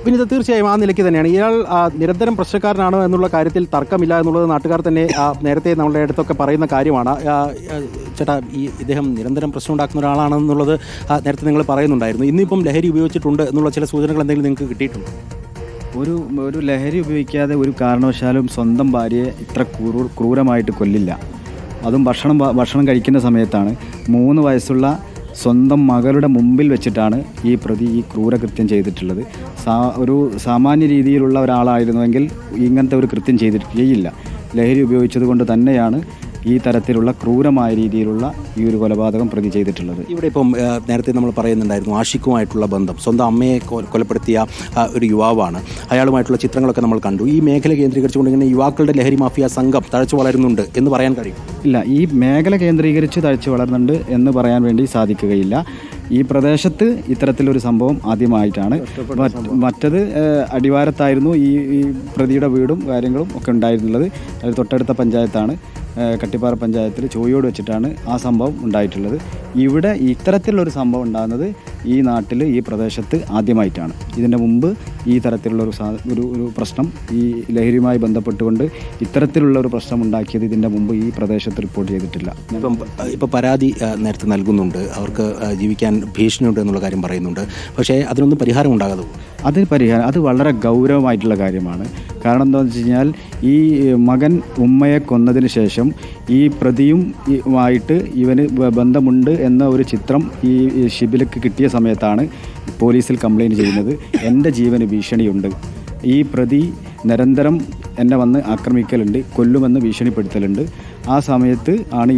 പിന്നെ ഇത് തീർച്ചയായും ആ നിലയ്ക്ക് തന്നെയാണ്. ഇയാൾ നിരന്തരം പ്രശ്നക്കാരനാണ് എന്നുള്ള കാര്യത്തിൽ തർക്കമില്ല എന്നുള്ളത് നാട്ടുകാർ തന്നെ നേരത്തെ നമ്മളുടെ അടുത്തൊക്കെ പറയുന്ന കാര്യമാണ്. ചേട്ടാ, ഇദ്ദേഹം നിരന്തരം പ്രശ്നം ഉണ്ടാക്കുന്ന ഒരാളാണെന്നുള്ളത് നേരത്തെ നിങ്ങൾ പറയുന്നുണ്ടായിരുന്നു. ഇന്നിപ്പം ലഹരി ഉപയോഗിച്ചിട്ടുണ്ട് എന്നുള്ള ചില സൂചനകൾ എന്തെങ്കിലും നിങ്ങൾക്ക് കിട്ടിയിട്ടുണ്ട്? ഒരു ലഹരി ഉപയോഗിക്കാതെ ഒരു കാരണവശാലും സ്വന്തം ഭാര്യയെ ഇത്ര ക്രൂരമായിട്ട് കൊല്ലില്ല. അതും ഭക്ഷണം കഴിക്കുന്ന സമയത്താണ് 3 വയസ്സുള്ള സ്വന്തം മകളുടെ മുമ്പിൽ വെച്ചിട്ടാണ് ഈ പ്രതി ഈ ക്രൂരകൃത്യം ചെയ്തിട്ടുള്ളത്. ഒരു സാമാന്യ രീതിയിലുള്ള ഒരാളായിരുന്നുവെങ്കിൽ ഇങ്ങനത്തെ ഒരു കൃത്യം ചെയ്തിരിക്കുകയില്ല. ലഹരി ഉപയോഗിച്ചത് കൊണ്ട് തന്നെയാണ് ഈ തരത്തിലുള്ള ക്രൂരമായ രീതിയിലുള്ള ഈ ഒരു കൊലപാതകം പ്രതി ചെയ്തിട്ടുള്ളത്. ഇവിടെ ഇപ്പം നേരത്തെ നമ്മൾ പറയുന്നുണ്ടായിരുന്നു ആഷിഖുമായിട്ടുള്ള ബന്ധം. സ്വന്തം അമ്മയെ കൊലപ്പെടുത്തിയ ഒരു യുവാവാണ്. അയാളുമായിട്ടുള്ള ചിത്രങ്ങളൊക്കെ നമ്മൾ കണ്ടു. ഈ മേഖല കേന്ദ്രീകരിച്ചുകൊണ്ട് ഇങ്ങനെ യുവാക്കളുടെ ലഹരി മാഫിയ സംഘം തഴച്ചു വളരുന്നുണ്ട് എന്ന് പറയാൻ കഴിയും? ഇല്ല, ഈ മേഖല കേന്ദ്രീകരിച്ച് തഴച്ചു വളരുന്നുണ്ട് എന്ന് പറയാൻ വേണ്ടി സാധിക്കുകയില്ല. ഈ പ്രദേശത്ത് ഇത്തരത്തിലൊരു സംഭവം ആദ്യമായിട്ടാണ്. മറ്റത് അടിവാരത്തായിരുന്നു ഈ പ്രതിയുടെ വീടും കാര്യങ്ങളും ഒക്കെ ഉണ്ടായിരുന്നുള്ളത്. അത് തൊട്ടടുത്ത പഞ്ചായത്താണ്, കട്ടിപ്പാറ പഞ്ചായത്തിൽ ചോയോട് വെച്ചിട്ടാണ് ആ സംഭവം ഉണ്ടായിട്ടുള്ളത്. ഇവിടെ ഇത്തരത്തിലുള്ളൊരു സംഭവം ഉണ്ടാകുന്നത് ഈ നാട്ടിൽ ഈ പ്രദേശത്ത് ആദ്യമായിട്ടാണ്. ഇതിൻ്റെ മുമ്പ് ഈ തരത്തിലുള്ള ഒരു പ്രശ്നം ഈ ലഹരിയുമായി ബന്ധപ്പെട്ടുകൊണ്ട് ഇത്തരത്തിലുള്ള ഒരു പ്രശ്നം ഉണ്ടാക്കിയത് ഇതിൻ്റെ മുമ്പ് ഈ പ്രദേശത്ത് റിപ്പോർട്ട് ചെയ്തിട്ടില്ല. ഇപ്പം പരാതി നേരത്തെ നൽകുന്നുണ്ട്, അവർക്ക് ജീവിക്കാൻ ഭീഷണിയുണ്ട് എന്നുള്ള കാര്യം പറയുന്നുണ്ട്. പക്ഷേ അതിനൊന്നും പരിഹാരം ഉണ്ടാകാതെ അത് വളരെ ഗൗരവമായിട്ടുള്ള കാര്യമാണ്. കാരണം എന്താണെന്ന് വെച്ച് കഴിഞ്ഞാൽ ഈ മകൻ ഉമ്മയെ കൊന്നതിന് ശേഷം ഈ പ്രതിയുമായിട്ട് ഇവന് ബന്ധമുണ്ട് എന്ന ഒരു ചിത്രം ഈ ഷിബിലക്ക് കിട്ടിയ സമയത്താണ് പോലീസിൽ കംപ്ലയിൻറ്റ് ചെയ്യുന്നത്. എൻ്റെ ജീവന് ഭീഷണിയുണ്ട്, ഈ പ്രതി നിരന്തരം എന്നെ വന്ന് ആക്രമിക്കലുണ്ട്, കൊല്ലുമെന്ന് ഭീഷണിപ്പെടുത്തലുണ്ട്. ആ സമയത്ത് ആണ്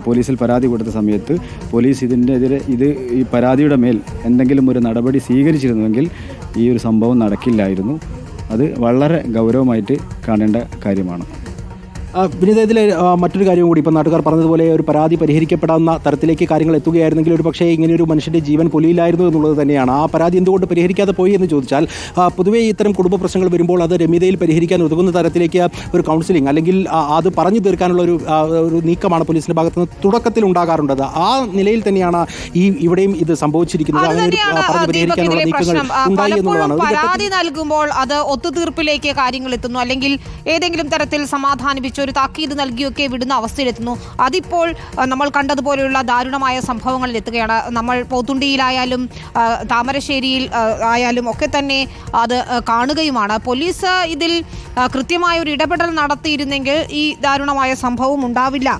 പോലീസിൽ പരാതി കൊടുത്ത സമയത്ത് പോലീസ് ഇതിനെതിരെ ഈ പരാതിയുടെ മേൽ എന്തെങ്കിലും ഒരു നടപടി സ്വീകരിച്ചിരുന്നുവെങ്കിൽ ഈ ഒരു സംഭവം നടക്കില്ലായിരുന്നു. അത് വളരെ ഗൗരവമായിട്ട് കാണേണ്ട കാര്യമാണ്. വിനീത, ഇതിൽ മറ്റൊരു കാര്യം കൂടി, ഇപ്പം നാട്ടുകാർ പറഞ്ഞതുപോലെ ഒരു പരാതി പരിഹരിക്കപ്പെടാവുന്ന തരത്തിലേക്ക് കാര്യങ്ങൾ എത്തുകയായിരുന്നെങ്കിൽ ഒരു പക്ഷേ ഇങ്ങനെയൊരു മനുഷ്യൻ്റെ ജീവൻ പൊലിയില്ലായിരുന്നു എന്നുള്ളത് തന്നെയാണ്. ആ പരാതി എന്തുകൊണ്ട് പരിഹരിക്കാതെ പോയി എന്ന് ചോദിച്ചാൽ, പൊതുവേ ഇത്തരം കുടുംബ പ്രശ്നങ്ങൾ വരുമ്പോൾ അത് രമ്യതയിൽ പരിഹരിക്കാൻ ഒതുങ്ങുന്ന തരത്തിലേക്ക് ഒരു കൗൺസിലിംഗ് അല്ലെങ്കിൽ അത് പറഞ്ഞു തീർക്കാനുള്ള ഒരു നീക്കമാണ് പോലീസിൻ്റെ ഭാഗത്ത് നിന്ന് തുടക്കത്തിൽ ഉണ്ടാകാറുണ്ടത്. ആ നിലയിൽ തന്നെയാണ് ഇവിടെയും ഇത് സംഭവിച്ചിരിക്കുന്നത്. അങ്ങനെ ഒരു പറഞ്ഞു പരിഹരിക്കാനുള്ള നീക്കങ്ങൾ ഉണ്ടായി എന്നുള്ളതാണ്. പരാതി നൽകുമ്പോൾ അത് ഒത്തുതീർപ്പിലേക്ക് കാര്യങ്ങൾ എത്തുന്നു, അല്ലെങ്കിൽ ഏതെങ്കിലും തരത്തിൽ സമാധാനിപ്പിച്ച് ഒരു താക്കീത് നൽകിയൊക്കെ വിടുന്ന അവസ്ഥയിലെത്തുന്നു. അതിപ്പോൾ നമ്മൾ കണ്ടതുപോലെയുള്ള ദാരുണമായ സംഭവങ്ങളിൽ എത്തുകയാണ്. നമ്മൾ പോത്തുണ്ടിയിലായാലും താമരശ്ശേരിയിൽ ആയാലും ഒക്കെ തന്നെ അത് കാണുകയുമാണ്. പോലീസ് ഇതിൽ കൃത്യമായ ഒരു ഇടപെടൽ നടത്തിയിരുന്നെങ്കിൽ ഈ ദാരുണമായ സംഭവം ഉണ്ടാവില്ല.